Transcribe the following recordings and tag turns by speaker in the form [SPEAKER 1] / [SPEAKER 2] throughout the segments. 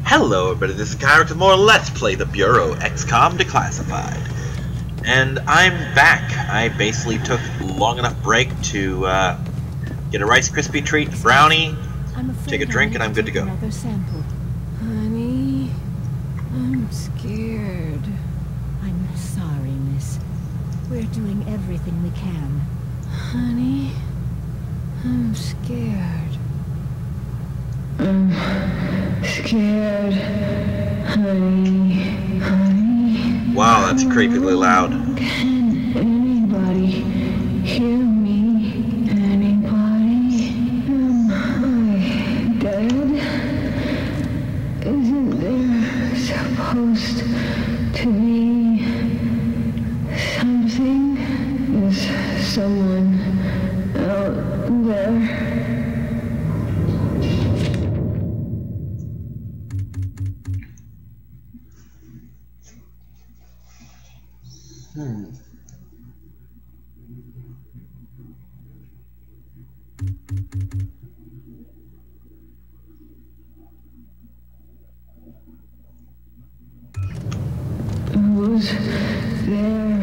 [SPEAKER 1] Hello everybody, this is Kyra with more Let's Play the Bureau XCOM Declassified. And I'm back. I basically took long enough break to get a Rice Krispie treat, a brownie, take a drink, and I'm good to go.
[SPEAKER 2] Another sample. Honey, I'm scared. I'm sorry, miss. We're doing everything we can. Honey, I'm scared. I'm scared, honey.
[SPEAKER 1] Wow, that's creepily loud.
[SPEAKER 2] Can anybody hear me? Anybody? Am I dead? Isn't there supposed to be something? Is someone out there? Who's there?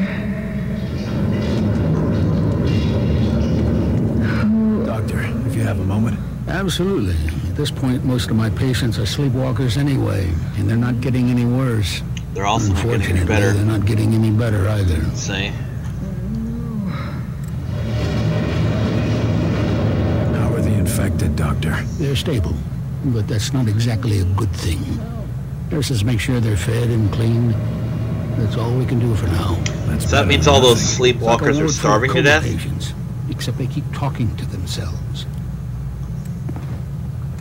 [SPEAKER 3] Doctor, if you have a moment.
[SPEAKER 4] Absolutely. At this point, most of my patients are sleepwalkers anyway, and they're not getting any worse.
[SPEAKER 1] They're also not getting any
[SPEAKER 4] Unfortunately,
[SPEAKER 1] better.
[SPEAKER 4] they're not getting any better either.
[SPEAKER 1] Say,
[SPEAKER 3] How are the infected, Doctor?
[SPEAKER 4] They're stable, but that's not exactly a good thing. Nurses make sure they're fed and cleaned. That's all we can do for now.
[SPEAKER 1] so that means all those sleepwalkers are starving to death?
[SPEAKER 4] Patients, except they keep talking to themselves.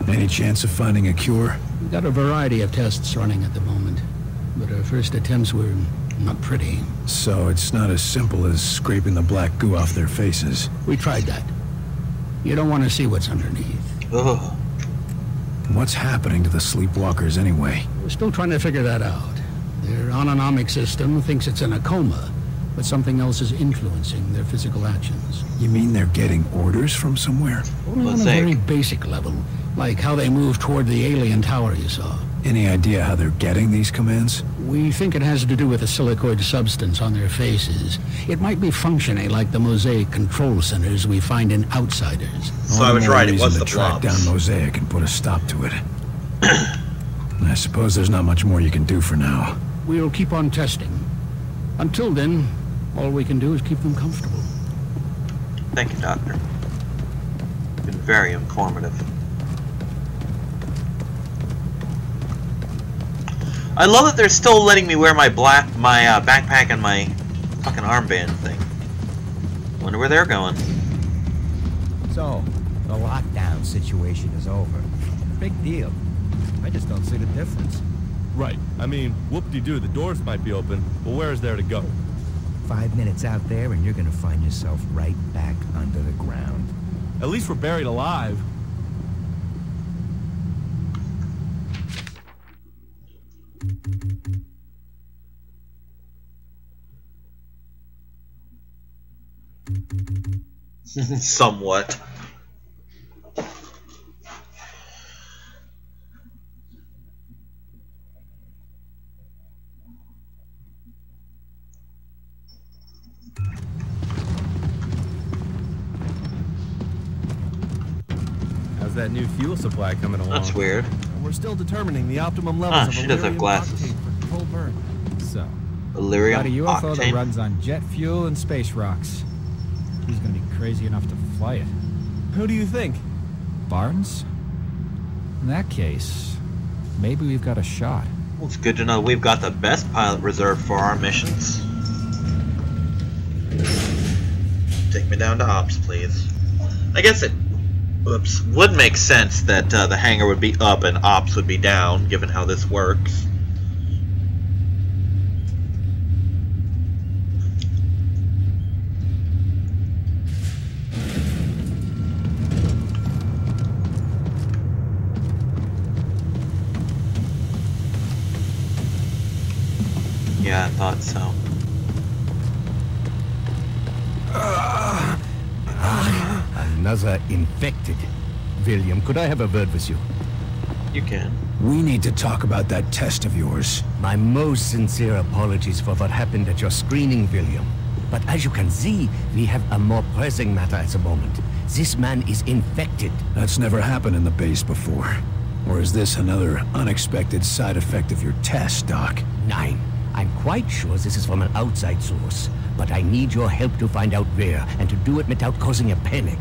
[SPEAKER 3] Any chance of finding a cure?
[SPEAKER 4] We've got a variety of tests running at the moment, but our first attempts were not pretty.
[SPEAKER 3] So it's not as simple as scraping the black goo off their faces.
[SPEAKER 4] We tried that. You don't want to see what's underneath.
[SPEAKER 1] Ugh.
[SPEAKER 3] What's happening to the sleepwalkers anyway?
[SPEAKER 4] We're still trying to figure that out. Their autonomic system thinks it's in a coma, but something else is influencing their physical actions.
[SPEAKER 3] You mean they're getting orders from somewhere?
[SPEAKER 4] Only on a very basic level, like how they move toward the alien tower you saw.
[SPEAKER 3] Any idea how they're getting these commands?
[SPEAKER 4] We think it has to do with a silicoid substance on their faces. It might be functioning like the mosaic control centers we find in Outsiders.
[SPEAKER 1] So I was right, it was the
[SPEAKER 3] track
[SPEAKER 1] blobs.
[SPEAKER 3] down Mosaic and put a stop to it. I suppose there's not much more you can do for now.
[SPEAKER 4] We'll keep on testing. Until then, all we can do is keep them comfortable.
[SPEAKER 1] Thank you, Doctor. Been very informative. I love that they're still letting me wear my backpack and my fucking armband thing. Wonder where they're going.
[SPEAKER 5] So, the lockdown situation is over. Big deal. I just don't see the difference.
[SPEAKER 6] Right. I mean, whoop-de-doo, the doors might be open, but where is there to go?
[SPEAKER 5] 5 minutes out there and you're gonna find yourself right back under the ground.
[SPEAKER 6] At least we're buried alive.
[SPEAKER 1] Somewhat.
[SPEAKER 6] How's that new fuel supply coming along?
[SPEAKER 1] That's weird.
[SPEAKER 6] We're still determining the optimum levels of
[SPEAKER 1] she does have
[SPEAKER 6] Illyrium
[SPEAKER 1] glasses.
[SPEAKER 6] octane for controlled burn.
[SPEAKER 5] So,
[SPEAKER 1] Illyrium
[SPEAKER 5] got a UFO that
[SPEAKER 1] octane.
[SPEAKER 5] runs on jet fuel and space rocks. Who's gonna be crazy enough to fly it?
[SPEAKER 6] Who do you think?
[SPEAKER 5] Barnes? In that case, maybe we've got a shot.
[SPEAKER 1] Well, it's good to know we've got the best pilot reserved for our missions. Take me down to ops, please. I guess it would make sense that the hangar would be up and ops would be down, given how this works. Yeah, I thought so.
[SPEAKER 5] Another infected. William, could I have a word with you?
[SPEAKER 1] You can.
[SPEAKER 3] We need to talk about that test of yours.
[SPEAKER 5] My most sincere apologies for what happened at your screening, William. But as you can see, we have a more pressing matter at the moment. This man is infected.
[SPEAKER 3] That's never happened in the base before. Or is this another unexpected side effect of your test, Doc?
[SPEAKER 5] Nine. I'm quite sure this is from an outside source, but I need your help to find out where, and to do it without causing a panic.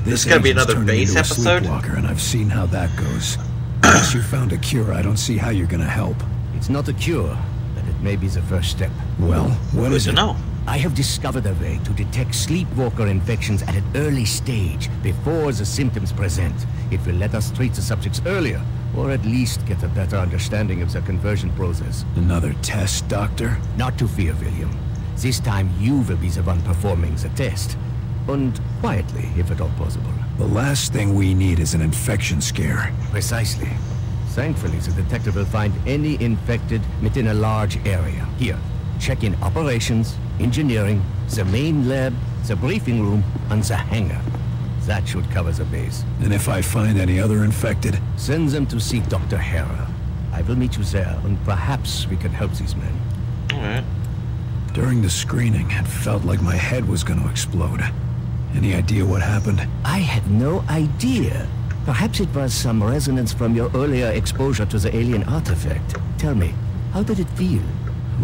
[SPEAKER 1] This is gonna be
[SPEAKER 3] agent's
[SPEAKER 1] another
[SPEAKER 3] turned
[SPEAKER 1] base
[SPEAKER 3] into a
[SPEAKER 1] episode?
[SPEAKER 3] sleepwalker, and I've seen how that goes. Unless you found a cure, I don't see how you're gonna help.
[SPEAKER 5] It's not a cure, but it may be the first step.
[SPEAKER 3] Well, what
[SPEAKER 1] Good
[SPEAKER 3] is
[SPEAKER 1] to
[SPEAKER 3] it?
[SPEAKER 1] know.
[SPEAKER 5] I have discovered a way to detect sleepwalker infections at an early stage, before the symptoms present. It will let us treat the subjects earlier, or at least get a better understanding of the conversion process.
[SPEAKER 3] Another test, Doctor?
[SPEAKER 5] Not to fear, William. This time you will be the one performing the test. And quietly, if at all possible.
[SPEAKER 3] The last thing we need is an infection scare.
[SPEAKER 5] Precisely. Thankfully, the detective will find any infected within a large area. Here, check in operations, engineering, the main lab, the briefing room, and the hangar. That should cover the base.
[SPEAKER 3] And if I find any other infected?
[SPEAKER 5] Send them to see Dr. Hera. I will meet you there, and perhaps we can help these men.
[SPEAKER 1] Alright.
[SPEAKER 3] During the screening, it felt like my head was gonna explode. Any idea what happened?
[SPEAKER 5] I had no idea. Perhaps it was some resonance from your earlier exposure to the alien artifact. Tell me, how did it feel?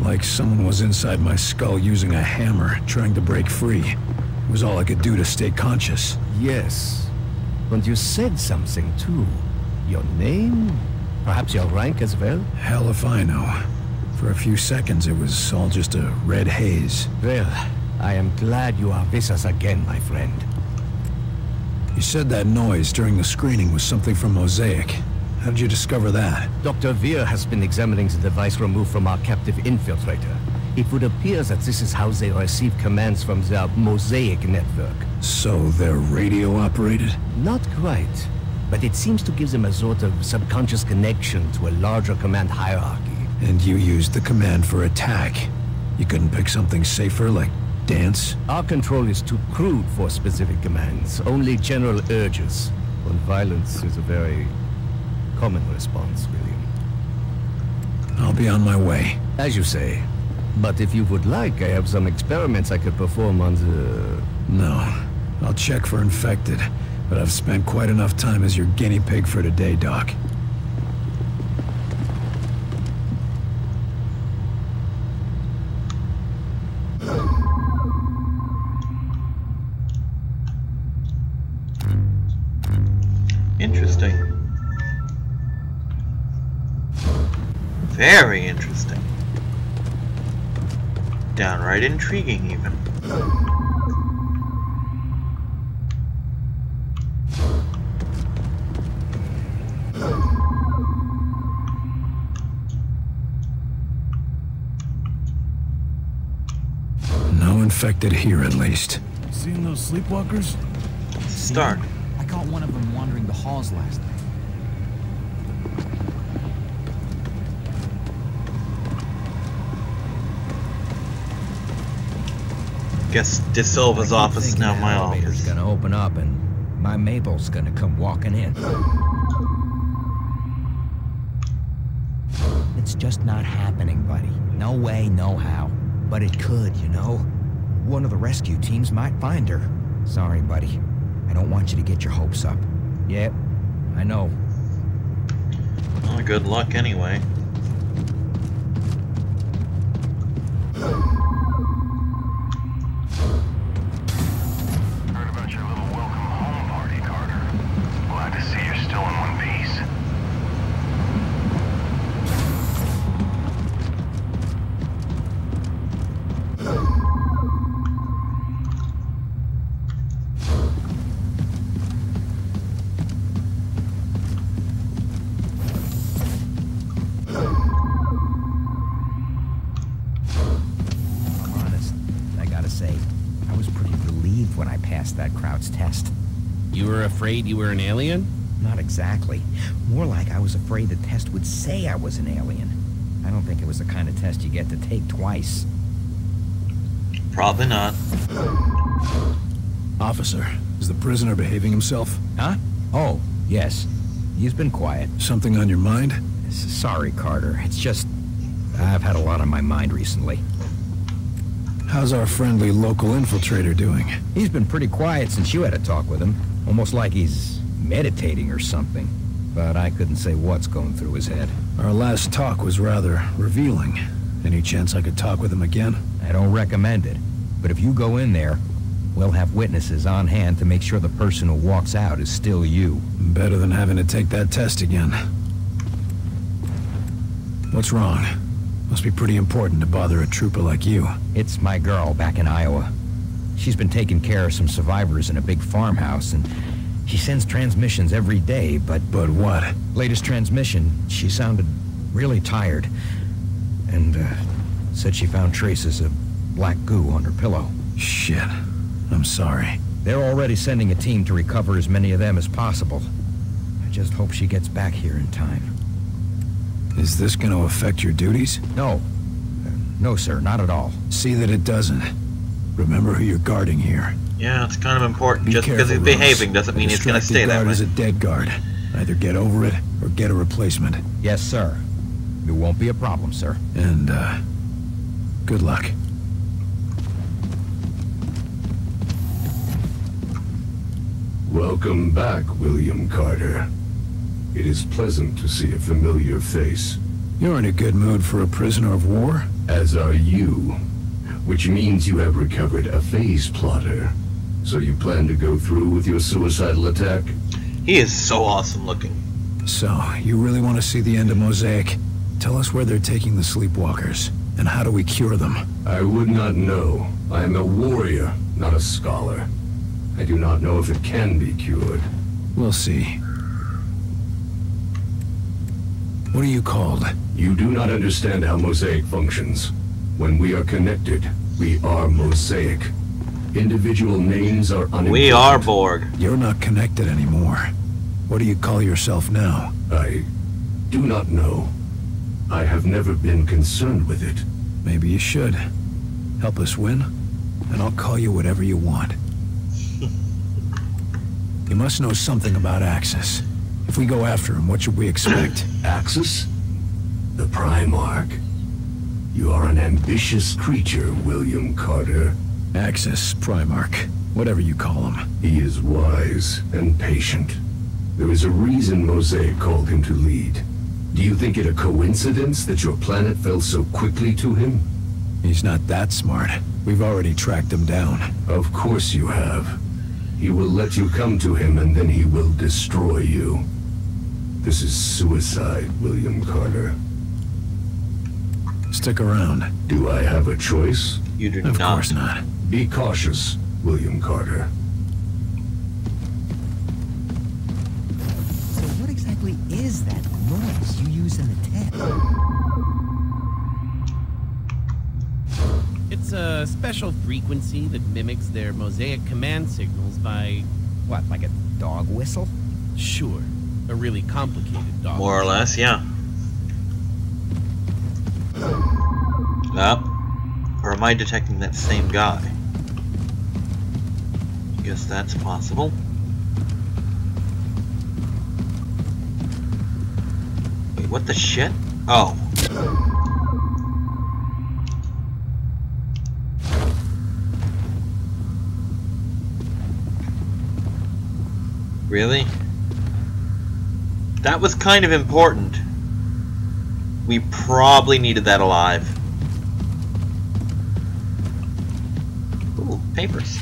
[SPEAKER 3] Like someone was inside my skull using a hammer, trying to break free. It was all I could do to stay conscious.
[SPEAKER 5] Yes. And you said something, too. Your name? Perhaps your rank as well?
[SPEAKER 3] Hell if I know. For a few seconds, it was all just a red haze.
[SPEAKER 5] Well, I am glad you are with us again, my friend.
[SPEAKER 3] You said that noise during the screening was something from Mosaic. How did you discover that?
[SPEAKER 5] Dr. Veer has been examining the device removed from our captive infiltrator. It would appear that this is how they receive commands from their Mosaic network.
[SPEAKER 3] So they're radio operated?
[SPEAKER 5] Not quite, but it seems to give them a sort of subconscious connection to a larger command hierarchy.
[SPEAKER 3] And you used the command for attack. You couldn't pick something safer, like dance?
[SPEAKER 5] Our control is too crude for specific commands, only general urges. And violence is a very common response, William.
[SPEAKER 3] I'll be on my way.
[SPEAKER 5] As you say. But if you would like, I have some experiments I could perform on the...
[SPEAKER 3] No. I'll check for infected, but I've spent quite enough time as your guinea pig for today, Doc.
[SPEAKER 1] Interesting. Very interesting. Downright intriguing, even.
[SPEAKER 3] No infected here, at least.
[SPEAKER 7] Seen those sleepwalkers?
[SPEAKER 1] Start.
[SPEAKER 7] I caught one of them wandering the halls last night.
[SPEAKER 1] Guess De Silva's office is now my
[SPEAKER 8] elevator's
[SPEAKER 1] office.
[SPEAKER 8] gonna open up and my Mabel's gonna come walking in. It's just not happening, buddy. No way, no how. But it could, you know? One of the rescue teams might find her. Sorry, buddy. I don't want you to get your hopes up. Yep, I know.
[SPEAKER 1] Well, good luck anyway.
[SPEAKER 9] Heard about your little welcome home party, Carter. Glad to see you're still in one piece.
[SPEAKER 8] I'm honest. I gotta say, I was pretty relieved when I passed that crowd's test.
[SPEAKER 10] You were afraid you were an alien?
[SPEAKER 8] Not exactly. More like I was afraid the test would say I was an alien. I don't think it was the kind of test you get to take twice.
[SPEAKER 1] Probably not.
[SPEAKER 3] Officer, is the prisoner behaving himself?
[SPEAKER 8] Huh? Oh, yes. He's been quiet.
[SPEAKER 3] Something on your mind?
[SPEAKER 8] Sorry, Carter. It's just... I've had a lot on my mind recently.
[SPEAKER 3] How's our friendly local infiltrator doing?
[SPEAKER 8] He's been pretty quiet since you had a talk with him. Almost like he's meditating or something. But I couldn't say what's going through his head.
[SPEAKER 3] Our last talk was rather revealing. Any chance I could talk with him again?
[SPEAKER 8] I don't recommend it. But if you go in there, we'll have witnesses on hand to make sure the person who walks out is still you.
[SPEAKER 3] Better than having to take that test again. What's wrong? Must be pretty important to bother a trooper like you.
[SPEAKER 8] It's my girl back in Iowa. She's been taking care of some survivors in a big farmhouse, and she sends transmissions every day, but...
[SPEAKER 3] But what?
[SPEAKER 8] Latest transmission, she sounded really tired. And, said she found traces of black goo on her pillow.
[SPEAKER 3] Shit. I'm sorry.
[SPEAKER 8] They're already sending a team to recover as many of them as possible. I just hope she gets back here in time.
[SPEAKER 3] Is this going to affect your duties?
[SPEAKER 8] No. No, sir, not at all.
[SPEAKER 3] See that it doesn't. Remember who you're guarding here.
[SPEAKER 1] Yeah, it's kind of important.
[SPEAKER 3] Be
[SPEAKER 1] Just because he's
[SPEAKER 3] careful,
[SPEAKER 1] behaving
[SPEAKER 3] Rose.
[SPEAKER 1] doesn't mean he's going to stay that
[SPEAKER 3] guard
[SPEAKER 1] way.
[SPEAKER 3] is a dead guard. Either get over it, or get a replacement.
[SPEAKER 8] Yes, sir. It won't be a problem, sir.
[SPEAKER 3] And, good luck.
[SPEAKER 11] Welcome back, William Carter. It is pleasant to see a familiar face.
[SPEAKER 3] You're in a good mood for a prisoner of war?
[SPEAKER 11] As are you. Which means you have recovered a phase plotter. So you plan to go through with your suicidal attack?
[SPEAKER 1] He is so awesome looking.
[SPEAKER 3] So, you really want to see the end of Mosaic? Tell us where they're taking the sleepwalkers, and how do we cure them?
[SPEAKER 11] I would not know. I am a warrior, not a scholar. I do not know if it can be cured.
[SPEAKER 3] We'll see. What are you called?
[SPEAKER 11] You do not understand how Mosaic functions. When we are connected, we are Mosaic. Individual names are unimportant.
[SPEAKER 1] We are Borg.
[SPEAKER 3] You're not connected anymore. What do you call yourself now?
[SPEAKER 11] I do not know. I have never been concerned with it.
[SPEAKER 3] Maybe you should. Help us win, and I'll call you whatever you want. You must know something about Axis. If we go after him, what should we expect?
[SPEAKER 11] Axis? The Primarch. You are an ambitious creature, William Carter.
[SPEAKER 3] Axis, Primarch, whatever you call him.
[SPEAKER 11] He is wise and patient. There is a reason Mosaic called him to lead. Do you think it a coincidence that your planet fell so quickly to him?
[SPEAKER 3] He's not that smart. We've already tracked him down.
[SPEAKER 11] Of course you have. He will let you come to him and then he will destroy you. This is suicide, William Carter.
[SPEAKER 3] Stick around.
[SPEAKER 11] Do I have a choice?
[SPEAKER 1] You do
[SPEAKER 3] Of
[SPEAKER 1] not.
[SPEAKER 3] course not.
[SPEAKER 11] Be cautious, William Carter.
[SPEAKER 8] So what exactly is that noise you use in the test?
[SPEAKER 10] It's a special frequency that mimics their Mosaic command signals by...
[SPEAKER 8] What, like a dog whistle?
[SPEAKER 10] Sure. A really complicated dog.
[SPEAKER 1] More or less, yeah. Or am I detecting that same guy? Guess that's possible. Wait, what the shit? Oh. Really? That was kind of important. We probably needed that alive. Ooh, papers.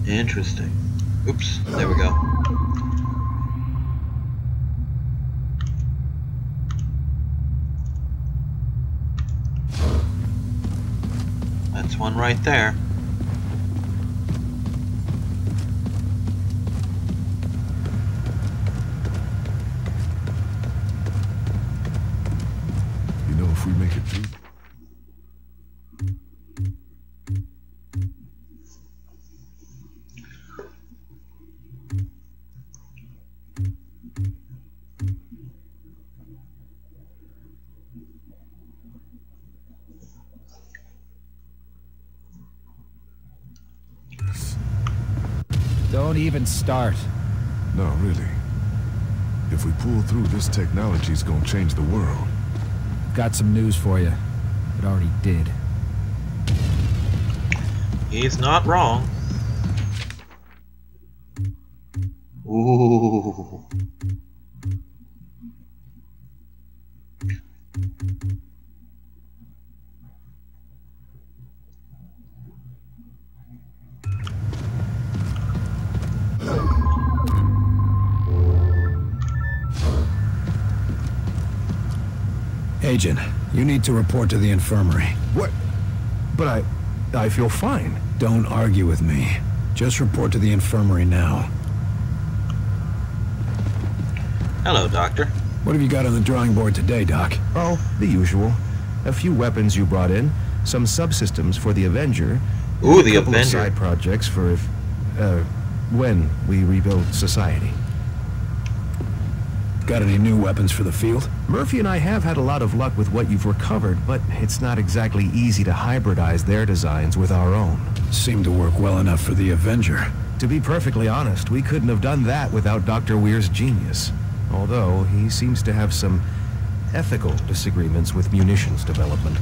[SPEAKER 1] Interesting. Oops, there we go. That's one right there.
[SPEAKER 7] even start.
[SPEAKER 12] No, really. If we pull through, this technology's gonna change the world.
[SPEAKER 7] Got some news for you. It already did.
[SPEAKER 1] He's not wrong. Ooh.
[SPEAKER 3] Agent, you need to report to the infirmary.
[SPEAKER 12] What? But I feel fine.
[SPEAKER 3] Don't argue with me. Just report to the infirmary now.
[SPEAKER 1] Hello, Doctor.
[SPEAKER 3] What have you got on the drawing board today, Doc?
[SPEAKER 5] Oh, the usual. A few weapons you brought in, some subsystems for the Avenger.
[SPEAKER 1] Ooh, the
[SPEAKER 5] a couple
[SPEAKER 1] Avenger.
[SPEAKER 5] Of side projects for when we rebuild society.
[SPEAKER 3] Got any new weapons for the field?
[SPEAKER 5] Murphy and I have had a lot of luck with what you've recovered, but it's not exactly easy to hybridize their designs with our own.
[SPEAKER 3] Seemed to work well enough for the Avenger.
[SPEAKER 5] To be perfectly honest, we couldn't have done that without Dr. Weir's genius. Although, he seems to have some ethical disagreements with munitions development.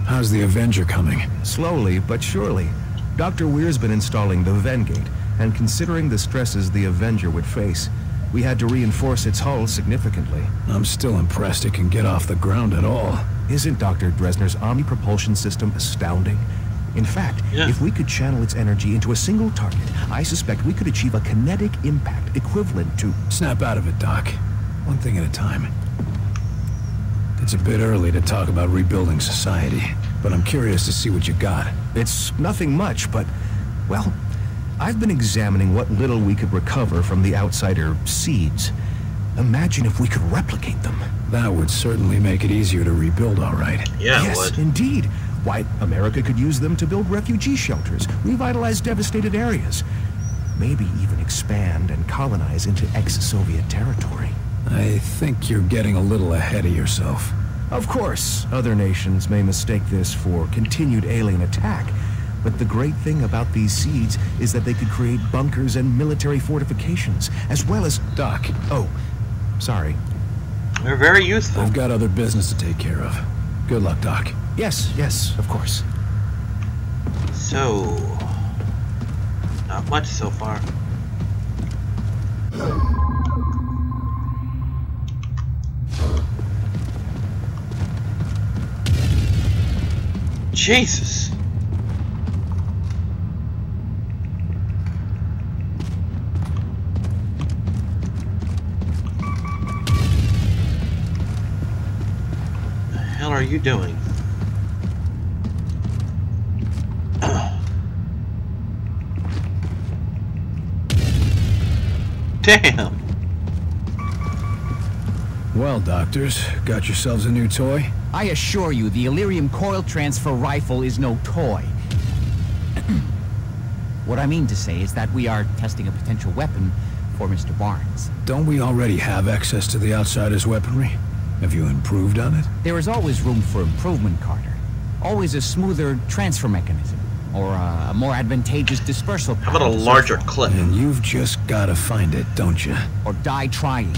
[SPEAKER 3] How's the Avenger coming?
[SPEAKER 5] Slowly, but surely. Dr. Weir's been installing the Vengate, and considering the stresses the Avenger would face, we had to reinforce its hull significantly.
[SPEAKER 3] I'm still impressed it can get off the ground at all.
[SPEAKER 5] Isn't Dr. Dresner's omni-propulsion system astounding? In fact, if we could channel its energy into a single target, I suspect we could achieve a kinetic impact equivalent to...
[SPEAKER 3] Snap out of it, Doc. One thing at a time. It's a bit early to talk about rebuilding society, but I'm curious to see what you got.
[SPEAKER 5] It's nothing much, but, well, I've been examining what little we could recover from the outsider seeds. Imagine if we could replicate them.
[SPEAKER 3] That would certainly make it easier to rebuild, all right.
[SPEAKER 1] Yeah, it
[SPEAKER 5] yes,
[SPEAKER 1] would.
[SPEAKER 5] Indeed. Why, America could use them to build refugee shelters, revitalize devastated areas, maybe even expand and colonize into ex-Soviet territory.
[SPEAKER 3] I think you're getting a little ahead of yourself.
[SPEAKER 5] Of course, other nations may mistake this for continued alien attack, but the great thing about these seeds is that they could create bunkers and military fortifications, as well as...
[SPEAKER 3] Doc.
[SPEAKER 5] Oh, sorry.
[SPEAKER 1] They're very useful.
[SPEAKER 3] I've got other business to take care of. Good luck, Doc.
[SPEAKER 5] Yes, of course.
[SPEAKER 1] So... not much so far. Jesus! The hell are you doing? Damn!
[SPEAKER 3] Well, doctors, got yourselves a new toy?
[SPEAKER 7] I assure you, the Illyrium coil transfer rifle is no toy. What I mean to say is that we are testing a potential weapon for Mr. Barnes.
[SPEAKER 3] Don't we already have access to the Outsider's weaponry? Have you improved on it?
[SPEAKER 7] There is always room for improvement, Carter. Always a smoother transfer mechanism, or a more advantageous dispersal path.
[SPEAKER 1] How about a larger clip?
[SPEAKER 3] And you've just gotta find it, don't you?
[SPEAKER 7] Or die trying.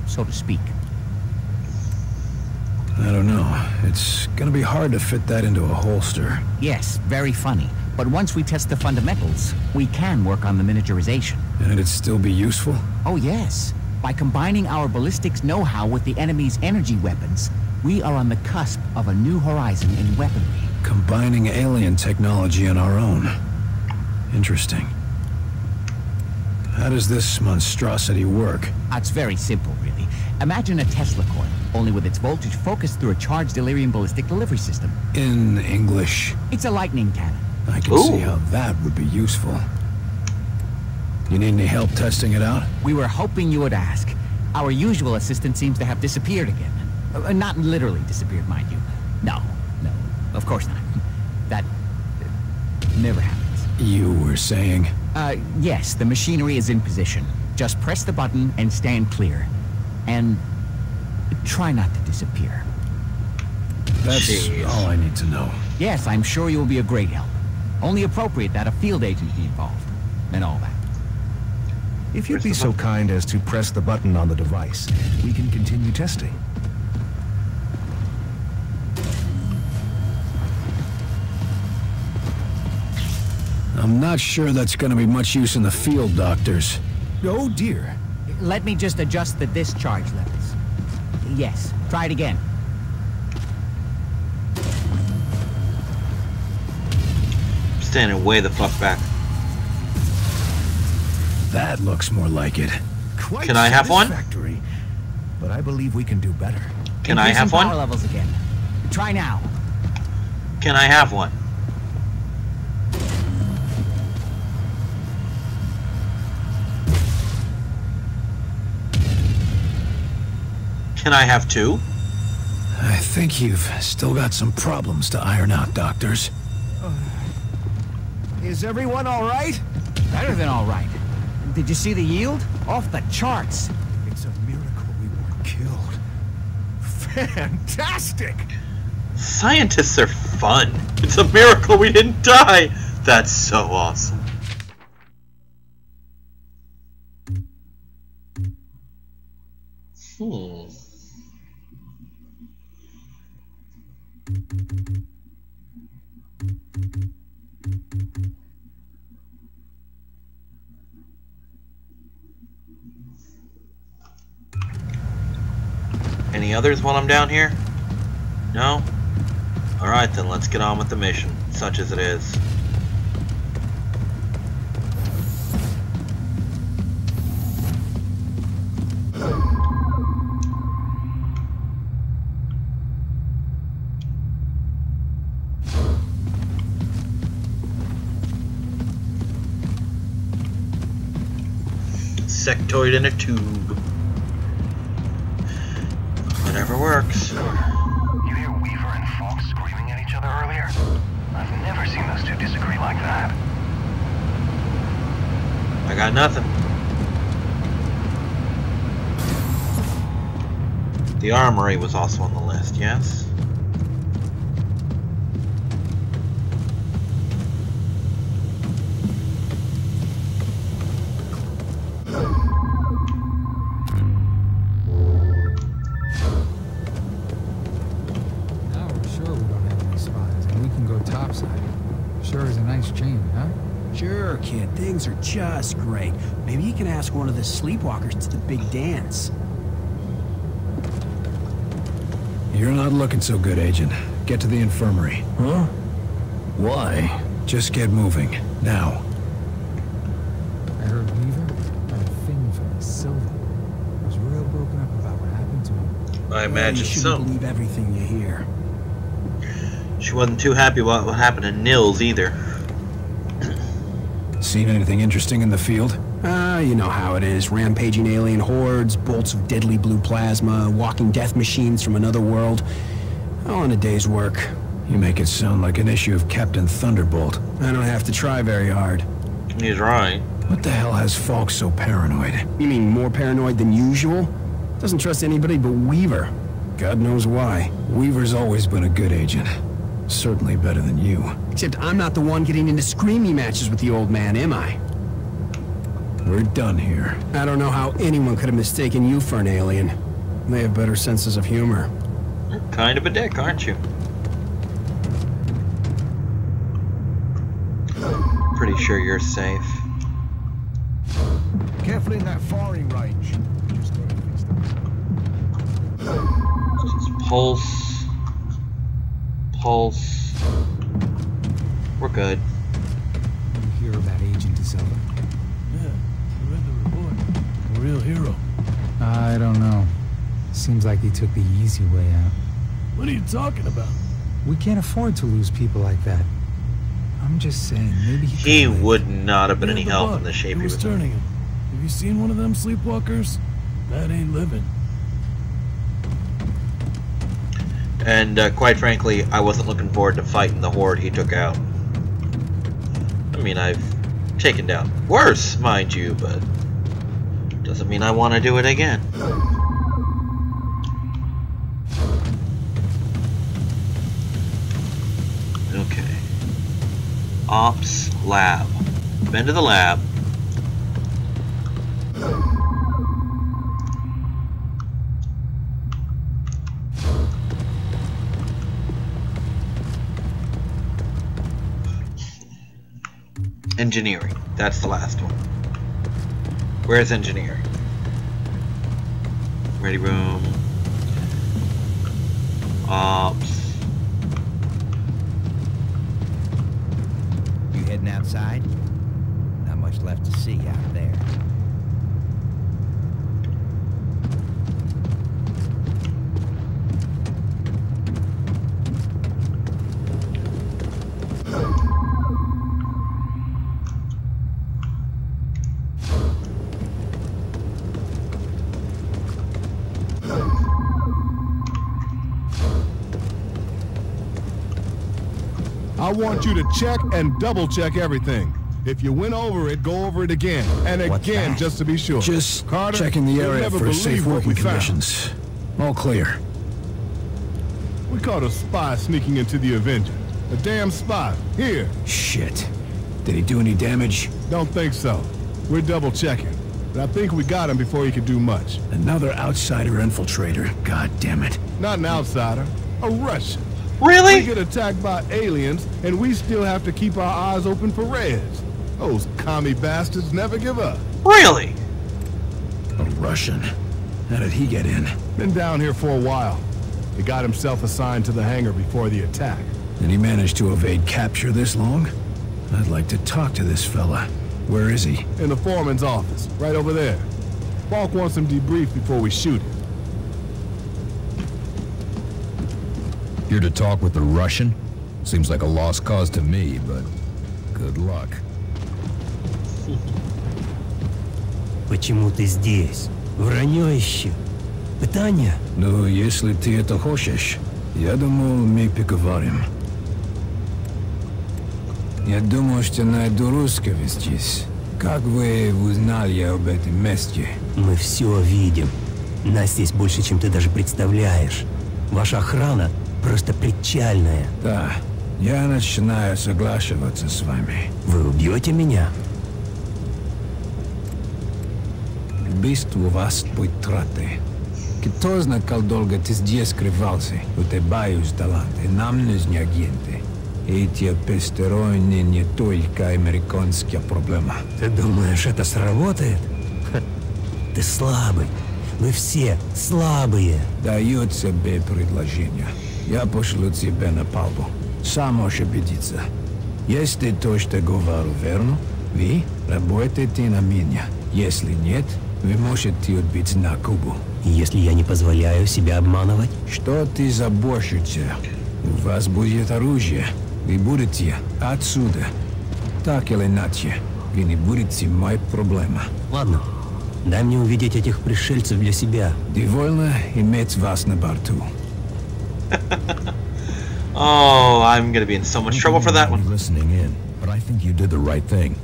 [SPEAKER 7] So to speak.
[SPEAKER 3] I don't know. It's gonna be hard to fit that into a holster.
[SPEAKER 7] Yes, very funny. But once we test the fundamentals, we can work on the miniaturization.
[SPEAKER 3] And it'd still be useful?
[SPEAKER 7] Oh yes. By combining our ballistics know-how with the enemy's energy weapons, we are on the cusp of a new horizon in weaponry.
[SPEAKER 3] Combining alien technology and our own. Interesting. How does this monstrosity work?
[SPEAKER 7] It's very simple, really. Imagine a Tesla coil, only with its voltage focused through a charged Illyrium ballistic delivery system.
[SPEAKER 3] In English?
[SPEAKER 7] It's a lightning cannon.
[SPEAKER 3] I can see how that would be useful. You need any help testing it out?
[SPEAKER 7] We were hoping you would ask. Our usual assistant seems to have disappeared again. Not literally disappeared, mind you. No, of course not. That never happens.
[SPEAKER 3] You were saying?
[SPEAKER 7] Yes, the machinery is in position. Just press the button and stand clear. And try not to disappear.
[SPEAKER 3] That's all I need to know.
[SPEAKER 7] Yes, I'm sure you'll be a great help. Only appropriate that a field agent be involved, and all that.
[SPEAKER 3] If you'd be so kind as to press the button on the device, we can continue testing. I'm not sure that's going to be much use in the field, doctors. Oh dear.
[SPEAKER 7] Let me just adjust the discharge levels. Yes, try it again.
[SPEAKER 1] Standing way the fuck back.
[SPEAKER 3] That looks more like it. Quite
[SPEAKER 1] Can I have one?
[SPEAKER 3] But I believe we can do better.
[SPEAKER 1] Can I have one?
[SPEAKER 7] Power levels again. Try now.
[SPEAKER 1] Can I have one? Can I have two?
[SPEAKER 3] I think you've still got some problems to iron out, doctors. Is everyone all right?
[SPEAKER 7] Better than all right. Did you see the yield? Off the charts.
[SPEAKER 3] It's a miracle we weren't killed. Fantastic!
[SPEAKER 1] Scientists are fun. It's a miracle we didn't die. That's so awesome. Any others while I'm down here? No? Alright then, let's get on with the mission, such as it is. Sectoid in a tube. Whatever works.
[SPEAKER 9] You hear Weaver and Fox screaming at each other earlier? I've never seen those two disagree like that.
[SPEAKER 1] I got nothing. The armory was also on the list, yes?
[SPEAKER 13] Sure, kid. Things are just great. Maybe you can ask one of the sleepwalkers to the big dance.
[SPEAKER 3] You're not looking so good, Agent. Get to the infirmary.
[SPEAKER 13] Huh?
[SPEAKER 3] Why? Just get moving. Now.
[SPEAKER 14] I heard Weaver had a thing for Miss Silva. I was real broken up about what happened to him.
[SPEAKER 1] I imagine
[SPEAKER 13] you
[SPEAKER 1] so.
[SPEAKER 13] shouldn't believe everything you hear.
[SPEAKER 1] She wasn't too happy about what happened to Nils either.
[SPEAKER 3] Seen anything interesting in the field?
[SPEAKER 13] You know how it is. Rampaging alien hordes, bolts of deadly blue plasma, walking death machines from another world. All in a day's work.
[SPEAKER 3] You make it sound like an issue of Captain Thunderbolt.
[SPEAKER 13] I don't have to try very hard.
[SPEAKER 1] He's right.
[SPEAKER 3] What the hell has Falk so paranoid?
[SPEAKER 13] You mean more paranoid than usual? Doesn't trust anybody but Weaver. God knows why.
[SPEAKER 3] Weaver's always been a good agent. Certainly better than you.
[SPEAKER 13] Except I'm not the one getting into screamy matches with the old man, am I?
[SPEAKER 3] We're done here.
[SPEAKER 13] I don't know how anyone could have mistaken you for an alien. They have better senses of humor.
[SPEAKER 1] You're kind of a dick, aren't you? Pretty sure you're safe.
[SPEAKER 3] Careful in that firing range.
[SPEAKER 1] Just pulse. Pulse. We're good.
[SPEAKER 14] You hear about Agent DeSilva?
[SPEAKER 12] Yeah, I read the report. A real hero.
[SPEAKER 14] I don't know. Seems like he took the easy way out.
[SPEAKER 12] What are you talking about?
[SPEAKER 14] We can't afford to lose people like that. I'm just saying, maybe
[SPEAKER 1] he would not have been any help in the shape he was
[SPEAKER 12] turning him. Have you seen one of them sleepwalkers? That ain't living.
[SPEAKER 1] And quite frankly, I wasn't looking forward to fighting the horde he took out. I mean, I've taken down worse, mind you, but doesn't mean I want to do it again. Okay. Ops lab. Been to the lab. Engineering. That's the last one. Where's engineering? Ready room. Ops.
[SPEAKER 8] You heading outside? Not much left to see out there.
[SPEAKER 12] I want you to check and double check everything. If you went over it, go over it again. And again, just to be sure.
[SPEAKER 3] Just
[SPEAKER 12] Carter,
[SPEAKER 3] checking the
[SPEAKER 12] you'll
[SPEAKER 3] area
[SPEAKER 12] never
[SPEAKER 3] for safe
[SPEAKER 12] believe what
[SPEAKER 3] working
[SPEAKER 12] we found.
[SPEAKER 3] conditions. All clear.
[SPEAKER 12] We caught a spy sneaking into the Avenger. A damn spy. Here.
[SPEAKER 3] Shit. Did he do any damage?
[SPEAKER 12] Don't think so. We're double checking. But I think we got him before he could do much.
[SPEAKER 3] Another outsider infiltrator. God damn it.
[SPEAKER 12] Not an outsider. A Russian.
[SPEAKER 1] Really?
[SPEAKER 12] We get attacked by aliens, and we still have to keep our eyes open for Reds. Those commie bastards never give up.
[SPEAKER 1] Really?
[SPEAKER 3] A Russian? How did he get in?
[SPEAKER 12] Been down here for a while. He got himself assigned to the hangar before the attack.
[SPEAKER 3] And he managed to evade capture this long? I'd like to talk to this fella. Where is he?
[SPEAKER 12] In the foreman's office, right over there. Falk wants him debriefed before we shoot him.
[SPEAKER 15] Here to talk with the Russian? Seems like a lost cause to me, but good luck.
[SPEAKER 16] Почему ты здесь? Вранье ищу. Пытание?
[SPEAKER 3] Ну, если ты это хочешь, я думал, мы поговорим. Я думал, что найду русского здесь. Как вы узнали об этом месте?
[SPEAKER 16] Мы все видим. Нас здесь больше, чем ты даже представляешь. Ваша охрана просто причальная.
[SPEAKER 3] Да, я начинаю соглашиваться с вами.
[SPEAKER 16] Вы убьете меня?
[SPEAKER 3] Убийство у вас будет траты. Кто знает, как долго ты здесь скрывался? У тебя есть таланты, нам нужны агенты. Эти посторонние не только американская проблема.
[SPEAKER 16] Ты думаешь, это сработает? Ха. Ты слабый. Вы все слабые.
[SPEAKER 3] Даю тебе предложение. Я пошлю тебя на палубу. Сам можешь убедиться. Если то, что говорю, верно, вы работаете на меня. Если нет, вы можете отбить на Кубу.
[SPEAKER 16] Если я не позволяю себя обманывать?
[SPEAKER 3] Что ты заботишься? У вас будет оружие. Вы будете отсюда. Так или иначе, вы не будете моей проблемой.
[SPEAKER 16] Ладно. Дай мне увидеть этих пришельцев для себя.
[SPEAKER 3] Довольно иметь вас на борту.
[SPEAKER 1] Oh, I'm gonna be in so much trouble for that one.
[SPEAKER 15] Listening in, but I think you did the right thing.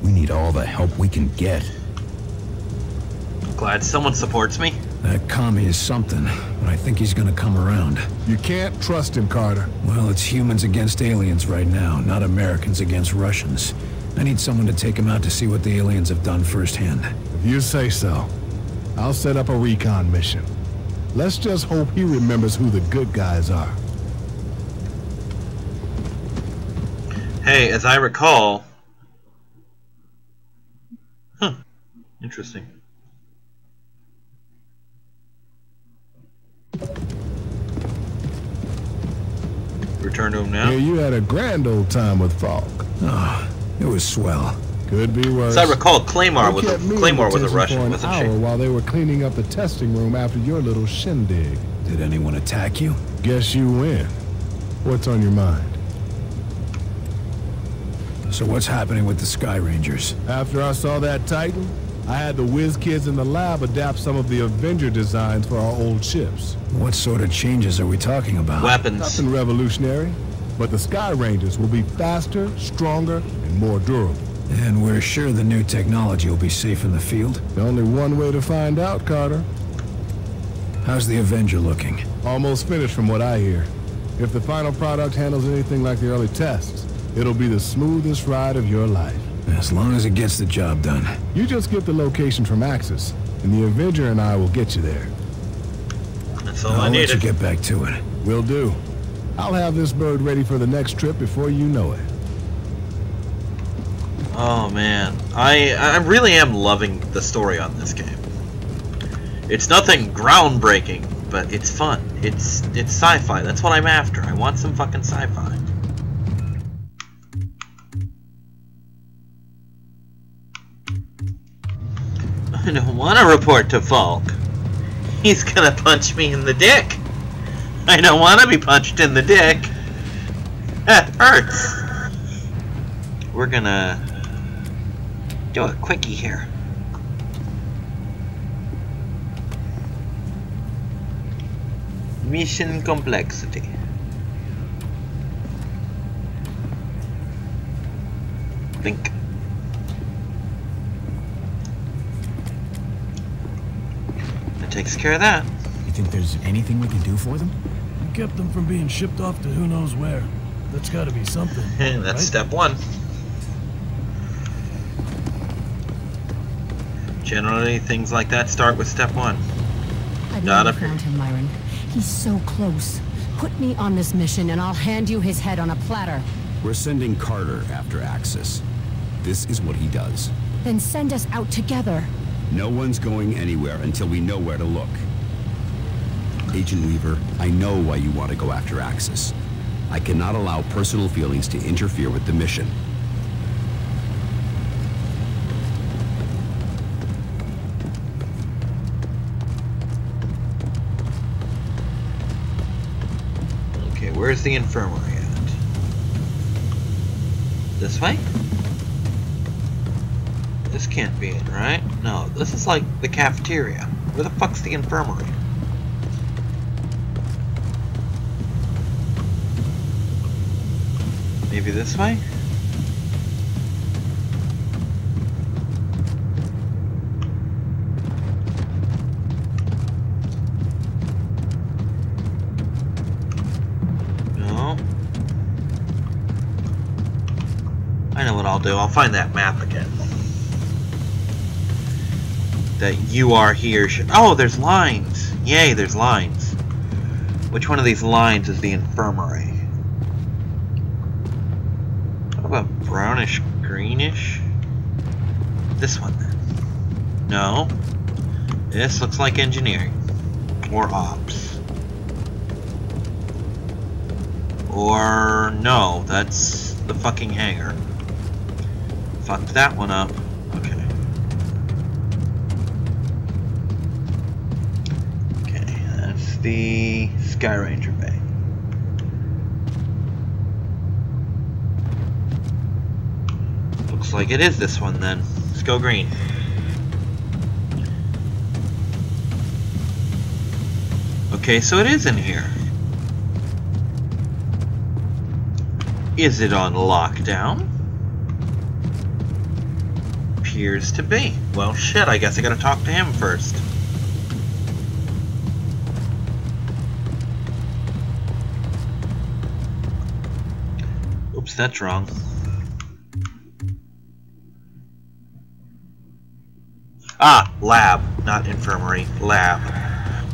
[SPEAKER 15] We need all the help we can get.
[SPEAKER 1] Glad someone supports me.
[SPEAKER 3] That commie is something, but I think he's gonna come around.
[SPEAKER 12] You can't trust him, Carter.
[SPEAKER 3] Well, it's humans against aliens right now, not Americans against Russians. I need someone to take him out to see what the aliens have done firsthand.
[SPEAKER 12] If you say so, I'll set up a recon mission. Let's just hope he remembers who the good guys are.
[SPEAKER 1] Hey, as I recall... Huh. Interesting. Return to him now?
[SPEAKER 12] Yeah, you had a grand old time with Falk.
[SPEAKER 3] Oh, it was swell.
[SPEAKER 12] Could be worse.
[SPEAKER 1] As I recall, Claymore was a Russian, wasn't she?
[SPEAKER 12] While they were cleaning up the testing room after your little shindig.
[SPEAKER 3] Did anyone attack you?
[SPEAKER 12] Guess you win. What's on your mind?
[SPEAKER 3] So what's happening with the Sky Rangers?
[SPEAKER 12] After I saw that Titan, I had the whiz kids in the lab adapt some of the Avenger designs for our old ships.
[SPEAKER 3] What sort of changes are we talking about?
[SPEAKER 1] Weapons.
[SPEAKER 12] Nothing revolutionary, but the Sky Rangers will be faster, stronger, and more durable.
[SPEAKER 3] And we're sure the new technology will be safe in the field?
[SPEAKER 12] Only one way to find out, Carter.
[SPEAKER 3] How's the Avenger looking?
[SPEAKER 12] Almost finished from what I hear. If the final product handles anything like the early tests, It'll be the smoothest ride of your life.
[SPEAKER 3] As long as it gets the job done.
[SPEAKER 12] You just get the location from Axis, and the Avenger and I will get you there.
[SPEAKER 1] That's all
[SPEAKER 3] I'll
[SPEAKER 1] I
[SPEAKER 3] let
[SPEAKER 1] needed.
[SPEAKER 3] you get back to it.
[SPEAKER 12] Will do. I'll have this bird ready for the next trip before you know it.
[SPEAKER 1] Oh man, I really am loving the story on this game. It's nothing groundbreaking, but it's fun. It's sci-fi. That's what I'm after. I want some fucking sci-fi. I don't want to report to Falk. He's gonna punch me in the dick. I don't want to be punched in the dick. That hurts. We're gonna do a quickie here. Mission complexity. Think. That takes care of that.
[SPEAKER 8] You think there's anything we can do for them?
[SPEAKER 17] You kept them from being shipped off to who knows where. That's gotta be something.
[SPEAKER 1] That's
[SPEAKER 17] right?
[SPEAKER 1] step one. Generally, things like that start with step one.
[SPEAKER 18] I've never found him, Myron. He's so close. Put me on this mission and I'll hand you his head on a platter.
[SPEAKER 13] We're sending Carter after Axis. This is what he does.
[SPEAKER 18] Then send us out together.
[SPEAKER 13] No one's going anywhere until we know where to look. Agent Weaver, I know why you want to go after Axis. I cannot allow personal feelings to interfere with the mission.
[SPEAKER 1] Okay, where's the infirmary at? This way? This can't be it, right? No, this is like the cafeteria. Where the fuck's the infirmary? Maybe this way? No. I know what I'll do. I'll find that map again. That you are here. Oh, there's lines. Yay, there's lines. Which one of these lines is the infirmary? What about brownish greenish? This one then. No. This looks like engineering. Or ops. Or no, that's the fucking hangar. Fucked that one up. Okay. Okay, that's the Sky Ranger Bay. Looks like it is this one then. Let's go green. Okay, so it is in here. Is it on lockdown? Appears to be. Well, shit, I guess I gotta talk to him first. Oops, that's wrong. Ah, lab, not infirmary. Lab.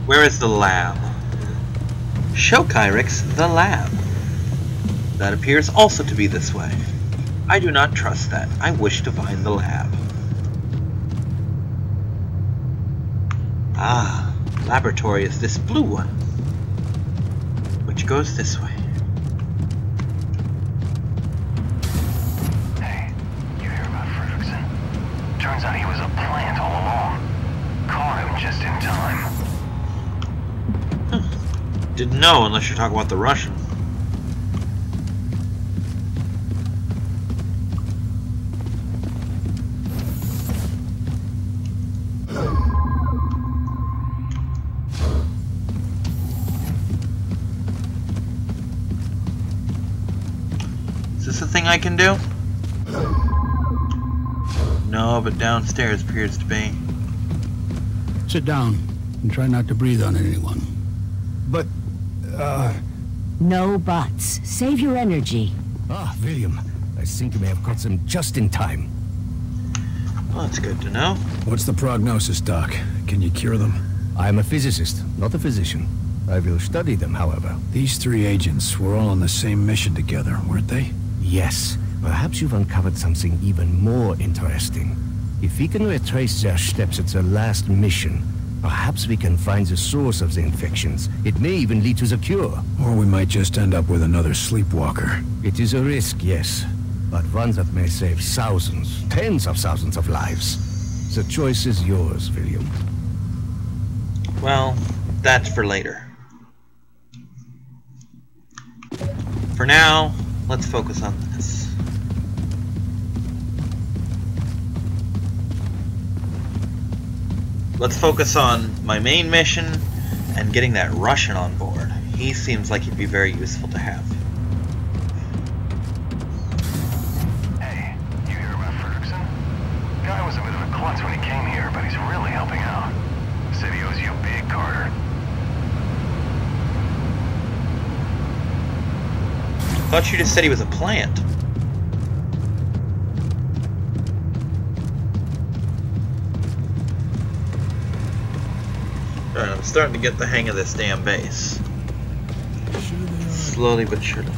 [SPEAKER 1] Where is the lab? Show Kyrix the lab. That appears also to be this way. I do not trust that. I wish to find the lab. Ah, laboratory is this blue one, which goes this way.
[SPEAKER 9] Hey, you hear about Fredrickson? Turns out he was a plant all along. Caught him just in time.
[SPEAKER 1] Didn't know unless you're talking about the Russian. Is this a thing I can do? No, but downstairs appears to be.
[SPEAKER 4] Sit down and try not to breathe on anyone.
[SPEAKER 8] But,
[SPEAKER 18] No buts. Save your energy.
[SPEAKER 8] William,
[SPEAKER 5] think you may have caught them just in time.
[SPEAKER 1] Well, that's good to know.
[SPEAKER 3] What's the prognosis, Doc? Can you cure them?
[SPEAKER 5] I'm a physicist, not a physician. I will study them, however.
[SPEAKER 3] These three agents were all on the same mission together, weren't they?
[SPEAKER 5] Yes. Perhaps you've uncovered something even more interesting. If we can retrace their steps at their last mission, perhaps we can find the source of the infections. It may even lead to the cure.
[SPEAKER 3] Or we might just end up with another sleepwalker.
[SPEAKER 5] It is a risk, yes. But one that may save thousands, tens of thousands of lives. The choice is yours, William.
[SPEAKER 1] Well, that's for later. For now, let's focus on this. Let's focus on my main mission and getting that Russian on board. He seems like he'd be very useful to have.
[SPEAKER 9] Hey, you hear about Ferguson? Guy was a bit of a klutz when he came here, but he's really helping out. Said he owes you big, Carter.
[SPEAKER 1] Thought you just said he was a plant. Alright, I'm starting to get the hang of this damn base. Slowly but surely.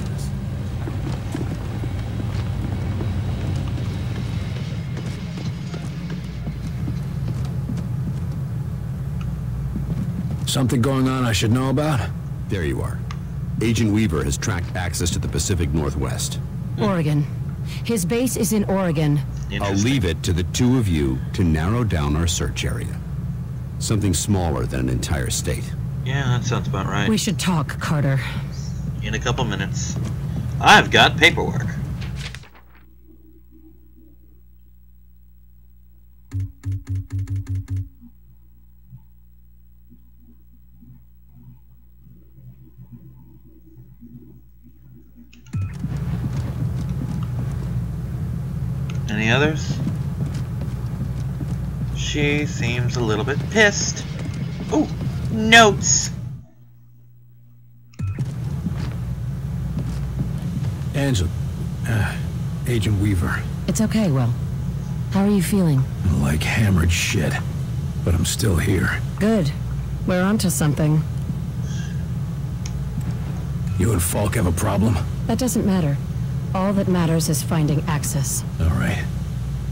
[SPEAKER 3] Something going on I should know about?
[SPEAKER 13] There you are. Agent Weaver has tracked access to the Pacific Northwest.
[SPEAKER 18] Oregon. His base is in Oregon.
[SPEAKER 13] I'll leave it to the two of you to narrow down our search area. Something smaller than an entire state.
[SPEAKER 1] Yeah, that sounds about right.
[SPEAKER 18] We should talk, Carter.
[SPEAKER 1] In a couple minutes. I've got paperwork. Any others? She seems a little bit pissed. Ooh, notes!
[SPEAKER 3] Angela, Agent Weaver.
[SPEAKER 18] It's okay, Will. How are you feeling?
[SPEAKER 3] Like hammered shit. But I'm still here.
[SPEAKER 18] Good. We're onto something.
[SPEAKER 3] You and Falk have a problem?
[SPEAKER 18] That doesn't matter. All that matters is finding access.
[SPEAKER 3] All right.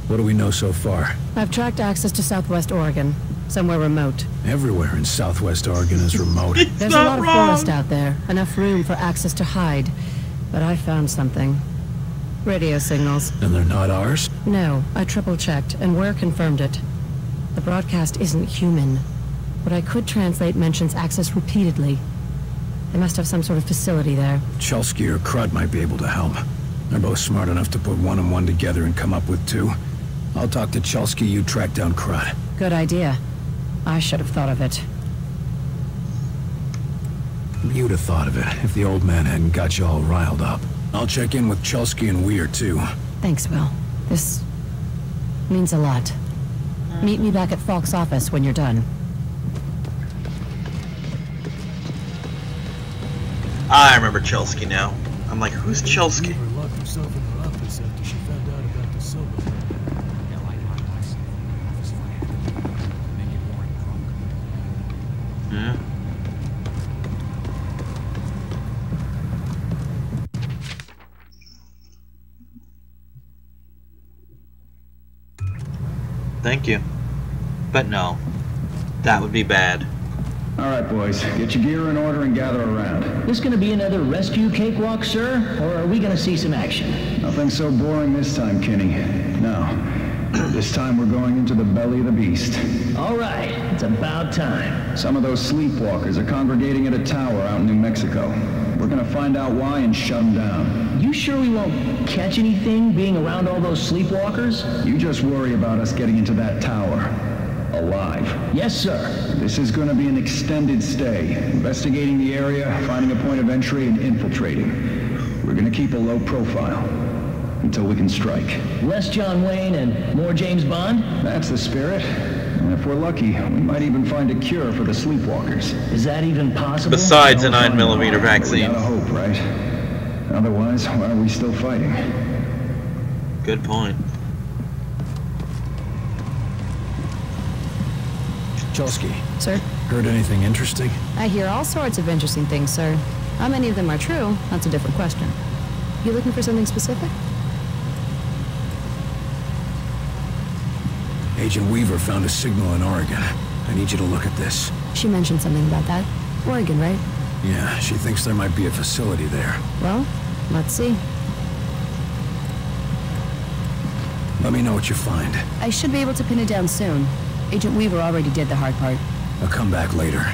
[SPEAKER 3] What do we know so far?
[SPEAKER 18] I've tracked access to Southwest Oregon. Somewhere remote.
[SPEAKER 3] Everywhere in Southwest Oregon is remote.
[SPEAKER 18] There's a lot of forest out there. Enough room for access to hide. But I found something. Radio signals.
[SPEAKER 3] And they're not ours?
[SPEAKER 18] No. I triple-checked, and Ware confirmed it. The broadcast isn't human. What I could translate mentions access repeatedly. They must have some sort of facility there.
[SPEAKER 3] Chelsky or Crud might be able to help. They're both smart enough to put one and one together and come up with two. I'll talk to Chelsky, you track down Crud.
[SPEAKER 18] Good idea. I should have thought of it.
[SPEAKER 3] You'd have thought of it if the old man hadn't got you all riled up. I'll check in with Chelsky and Weir, too.
[SPEAKER 18] Thanks, Will. This means a lot. Meet me back at Falk's office when you're done.
[SPEAKER 1] I remember Chelsky now. I'm like, who's Chelsky?
[SPEAKER 17] Weaver locked himself in her office after she found out about the silver.
[SPEAKER 1] Yeah. Thank you. But no. That would be bad.
[SPEAKER 19] All right, boys. Get your gear in order and gather around.
[SPEAKER 20] This gonna be another rescue cakewalk, sir? Or are we gonna see some action?
[SPEAKER 19] Nothing so boring this time, Kenny. No. This time we're going into the belly of the beast.
[SPEAKER 20] All right. It's about time.
[SPEAKER 19] Some of those sleepwalkers are congregating at a tower out in New Mexico. We're gonna find out why and shut them down.
[SPEAKER 20] You sure we won't catch anything being around all those sleepwalkers?
[SPEAKER 19] You just worry about us getting into that tower. Alive.
[SPEAKER 20] Yes, sir.
[SPEAKER 19] This is going to be an extended stay. Investigating the area, finding a point of entry, and infiltrating. We're going to keep a low profile until we can strike.
[SPEAKER 20] Less John Wayne and more James Bond?
[SPEAKER 19] That's the spirit. And if we're lucky, we might even find a cure for the sleepwalkers.
[SPEAKER 20] Is that even possible?
[SPEAKER 1] Besides a 9mm vaccine.
[SPEAKER 19] We gotta hope, right? Otherwise, why are we still fighting?
[SPEAKER 1] Good point.
[SPEAKER 3] Chelsky.
[SPEAKER 18] Sir?
[SPEAKER 3] Heard anything interesting?
[SPEAKER 18] I hear all sorts of interesting things, sir. How many of them are true? That's a different question. You looking for something specific?
[SPEAKER 3] Agent Weaver found a signal in Oregon. I need you to look at this.
[SPEAKER 18] She mentioned something about that. Oregon, right?
[SPEAKER 3] Yeah, she thinks there might be a facility there.
[SPEAKER 18] Well, let's see.
[SPEAKER 3] Let me know what you find.
[SPEAKER 18] I should be able to pin it down soon. Agent Weaver already did the hard part.
[SPEAKER 3] I'll come back later.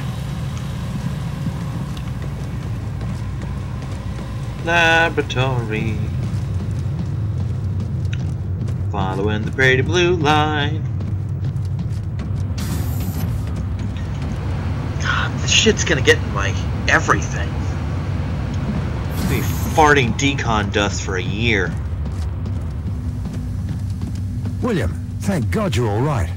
[SPEAKER 1] Laboratory. Following the pretty blue line. God, this shit's gonna get in my everything. I'll be farting decon dust for a year.
[SPEAKER 21] William, thank God you're all right.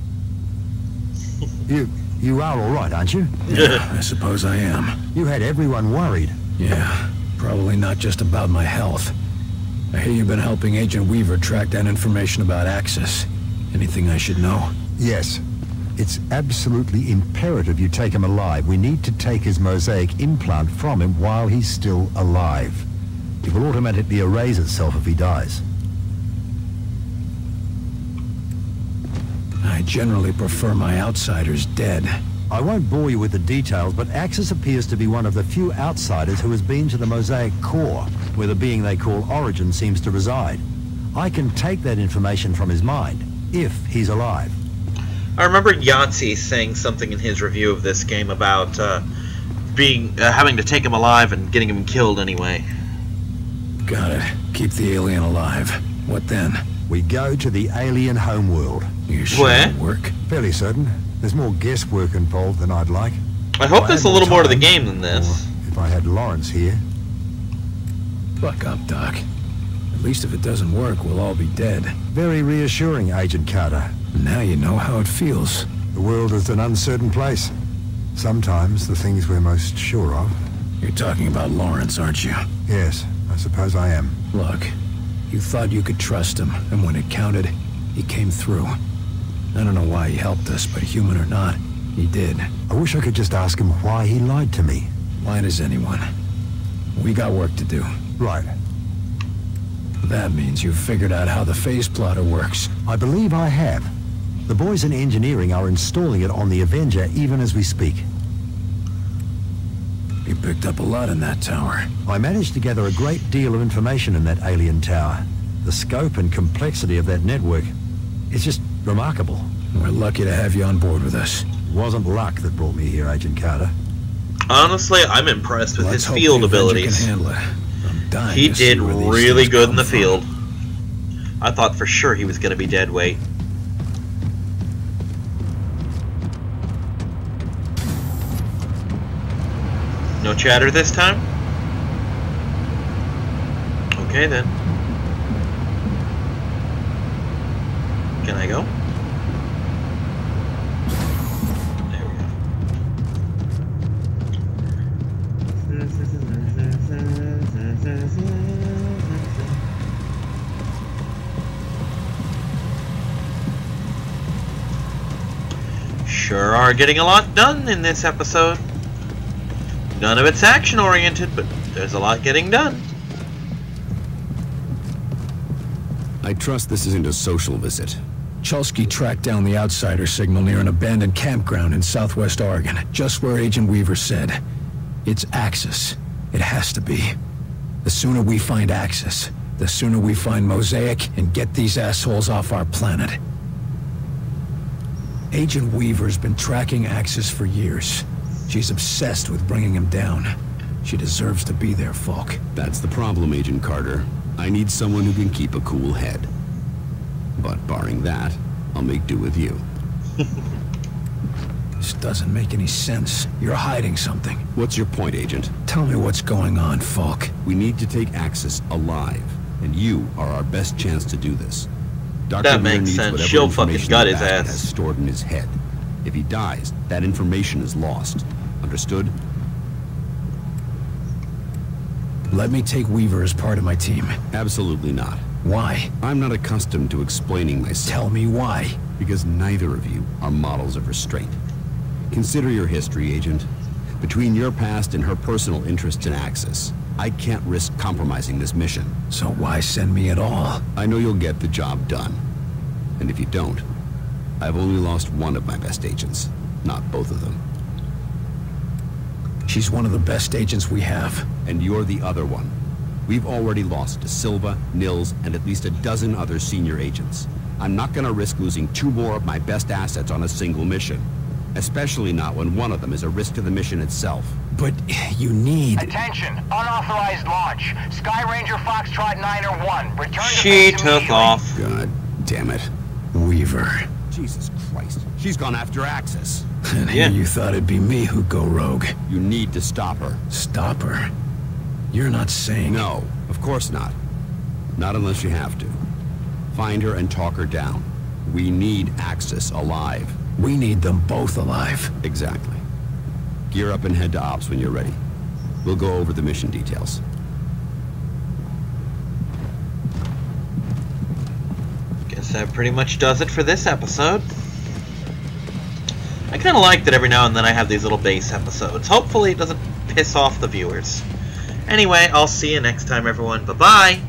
[SPEAKER 21] You are all right, aren't you?
[SPEAKER 3] Yeah, I suppose I am.
[SPEAKER 21] You had everyone worried.
[SPEAKER 3] Yeah, probably not just about my health. I hear you've been helping Agent Weaver track down information about Axis. Anything I should know?
[SPEAKER 21] Yes. It's absolutely imperative you take him alive. We need to take his mosaic implant from him while he's still alive. It will automatically erase itself if he dies.
[SPEAKER 3] I generally prefer my outsiders dead.
[SPEAKER 21] I won't bore you with the details, but Axis appears to be one of the few outsiders who has been to the mosaic core, where the being they call Origin seems to reside. I can take that information from his mind, if he's alive.
[SPEAKER 1] I remember Yahtzee saying something in his review of this game about having to take him alive and getting him killed anyway.
[SPEAKER 3] Got it. Keep the alien alive. What then?
[SPEAKER 21] We go to the alien homeworld.
[SPEAKER 3] You sure it'll work?
[SPEAKER 21] Fairly certain. There's more guesswork involved than I'd like.
[SPEAKER 1] I hope there's a little more to the game than this.
[SPEAKER 21] If I had Lawrence here.
[SPEAKER 3] Buck up, Doc. At least if it doesn't work, we'll all be dead.
[SPEAKER 21] Very reassuring, Agent Carter.
[SPEAKER 3] Now you know how it feels.
[SPEAKER 21] The world is an uncertain place. Sometimes the things we're most sure of.
[SPEAKER 3] You're talking about Lawrence, aren't you?
[SPEAKER 21] Yes, I suppose I am.
[SPEAKER 3] Look, you thought you could trust him, and when it counted, he came through. I don't know why he helped us, but human or not, he did.
[SPEAKER 21] I wish I could just ask him why he lied to me.
[SPEAKER 3] Why does anyone? We got work to do.
[SPEAKER 21] Right.
[SPEAKER 3] That means you've figured out how the phase plotter works.
[SPEAKER 21] I believe I have. The boys in engineering are installing it on the Avenger even as we speak.
[SPEAKER 3] You picked up a lot in that tower.
[SPEAKER 21] I managed to gather a great deal of information in that alien tower. The scope and complexity of that network, it's just remarkable.
[SPEAKER 3] We're lucky to have you on board with us.
[SPEAKER 21] It wasn't luck that brought me here, Agent Carter.
[SPEAKER 1] Honestly, I'm impressed with his field abilities.
[SPEAKER 3] Can handle it. I'm dying
[SPEAKER 1] He
[SPEAKER 3] to see
[SPEAKER 1] did
[SPEAKER 3] where these
[SPEAKER 1] really
[SPEAKER 3] things
[SPEAKER 1] good in the
[SPEAKER 3] come from.
[SPEAKER 1] field. I thought for sure he was going to be dead weight. No chatter this time? Okay then. Can I go? There we go. Sure are getting a lot done in this episode. None of it's action-oriented, but there's a lot getting done.
[SPEAKER 13] I trust this isn't a social visit.
[SPEAKER 3] Chelsky tracked down the outsider signal near an abandoned campground in southwest Oregon, just where Agent Weaver said. It's Axis. It has to be. The sooner we find Axis, the sooner we find Mosaic and get these assholes off our planet. Agent Weaver's been tracking Axis for years. She's obsessed with bringing him down. She deserves to be there, Falk.
[SPEAKER 13] That's the problem, Agent Carter. I need someone who can keep a cool head. But barring that, I'll make do with you.
[SPEAKER 3] This doesn't make any sense. You're hiding something.
[SPEAKER 13] What's your point, Agent?
[SPEAKER 3] Tell me what's going on, Falk.
[SPEAKER 13] We need to take Axis alive, and you are our best chance to do this. Dr.
[SPEAKER 1] That
[SPEAKER 13] Weir
[SPEAKER 1] makes
[SPEAKER 13] needs
[SPEAKER 1] sense.
[SPEAKER 13] whatever
[SPEAKER 1] She'll fucking
[SPEAKER 13] information
[SPEAKER 1] gut
[SPEAKER 13] the
[SPEAKER 1] his
[SPEAKER 13] bastard
[SPEAKER 1] ass.
[SPEAKER 13] has stored in his head. If he dies, that information is lost. Understood?
[SPEAKER 3] Let me take Weaver as part of my team.
[SPEAKER 13] Absolutely not.
[SPEAKER 21] Why?
[SPEAKER 13] I'm not accustomed to explaining myself.
[SPEAKER 21] Tell me why.
[SPEAKER 13] Because neither of you are models of restraint. Consider your history, Agent. Between your past and her personal interests in Axis, I can't risk compromising this mission.
[SPEAKER 21] So why send me at all?
[SPEAKER 13] I know you'll get the job done. And if you don't, I've only lost one of my best agents, not both of them.
[SPEAKER 21] She's one of the best agents we have.
[SPEAKER 13] And you're the other one. We've already lost to Silva, Nils, and at least a dozen other senior agents. I'm not gonna risk losing 2 more of my best assets on a single mission. Especially not when one of them is a risk to the mission itself.
[SPEAKER 21] But you need...
[SPEAKER 9] Attention! Unauthorized launch. Sky Ranger Foxtrot 901. Return to
[SPEAKER 1] She
[SPEAKER 9] base
[SPEAKER 1] took
[SPEAKER 9] immediately.
[SPEAKER 1] off.
[SPEAKER 13] God damn it.
[SPEAKER 21] Weaver.
[SPEAKER 13] Jesus Christ. She's gone after Axis.
[SPEAKER 21] And here you thought it'd be me who'd go rogue.
[SPEAKER 13] You need to stop her.
[SPEAKER 21] Stop her? You're not saying...
[SPEAKER 13] No, of course not. Not unless you have to. Find her and talk her down. We need Axis alive.
[SPEAKER 21] We need them both alive.
[SPEAKER 13] Exactly. Gear up and head to Ops when you're ready. We'll go over the mission details.
[SPEAKER 1] Guess that pretty much does it for this episode. I kind of like that every now and then I have these little base episodes. Hopefully it doesn't piss off the viewers. Anyway, I'll see you next time, everyone. Bye-bye!